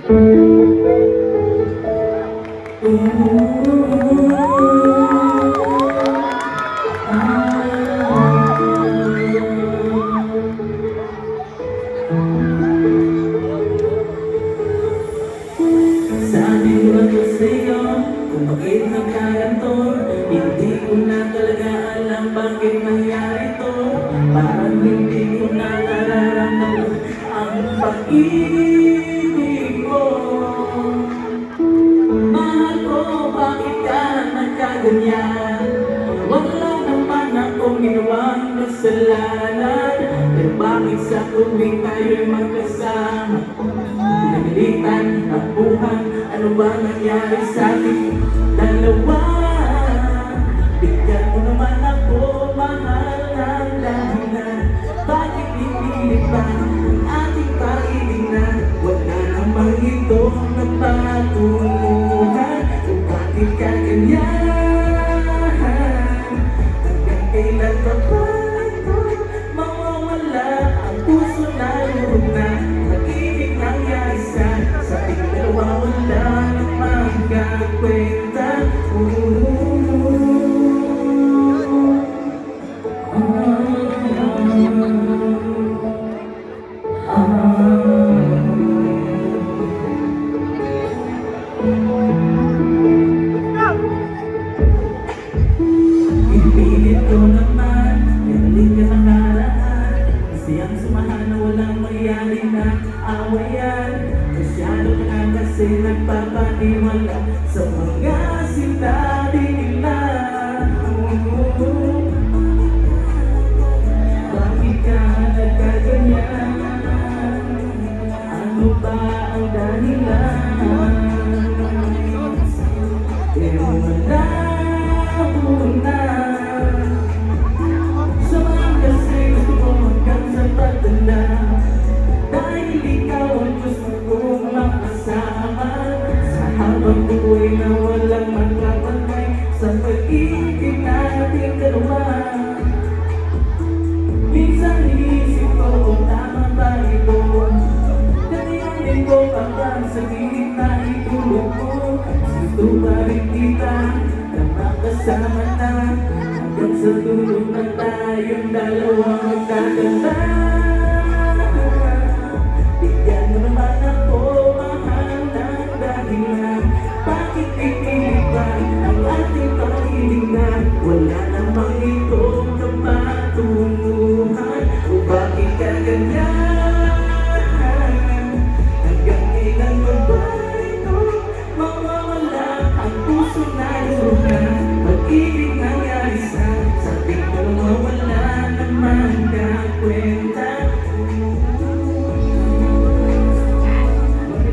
Sabi ko na to sa'yo kung bakit nagkaganto. Hindi ko na talaga alam bakit nangyari to. Parang hindi ko na nararamdaman ang pag-ibig mo. Mahal ko, bakit ka nagkaganyan? Wala naman akong ginawang kasalanan, pero bakit sa tuwing tayo'y magkasama pinagalitan, nabuhan, ano ba nangyari sa ating dalawa? Bigyan mo naman ako, mahal ng dahilan. Bakit pinilit pa ang ating pag-ibig? Wala namang itong nagpatunguhan. Kung bakit ka ganyan? Hanggang kailan ka ba ito mawawala ang puso na loob na pag-ibig nangyari sa ating dalawa? Wala namang kakwenta. Ipilit ko naman, hindi ka nakaraan. Kasi ang sumahan na walang mayari na awayan. Masyado ka na kasi nagpapaniwala sa mga sinabi nila. Bakit ka nagkaganyan? Ano ba ang dahilan? Pero wala muna. Sa mga kasi gusto ko hanggang sa pagdala. Dahil ikaw ang gusto kong makasama sa habang buhay na walang magkapantay sa pag-ibig nating dalawa. Minsan iniisip ko kung tama ba ito. Kanayanin ko hanggang sa gilid na itulog ko. Gusto pa rin kita na makasama na hanggang sa tulog na tayong dalawa magkaganda. Bigyan mo naman ako, mahal ng dahilan. Bakit pipilit ba ang ating pag-ibig na wala namang itong kapatunguhan? O bakit ka ganyan? Hanggang kailan mo ba ito mawawala ang puso na loob na pag-ibig nangyari sa ating dalawa? Wala namang kakwenta.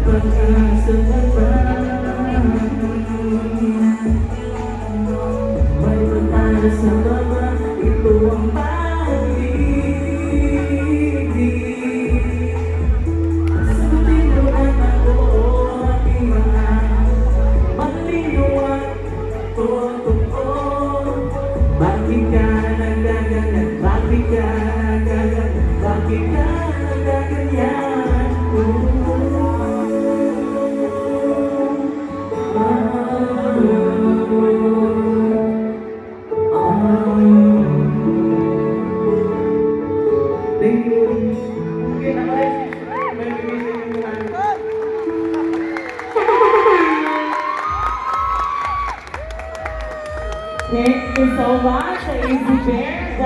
Pagkasalan ba? May pagkala sa baba, ito ang pag-ibig. Sagutin mo na ako, aking mahal. Malinawan, totoo. Bakit ka nagdaganyan? Bakit ka nagdaganyan? Bakit ka nagdaganyan? Thank you. Okay, naman. May bibigyan ko naman. Thank you so much, Easy Bear.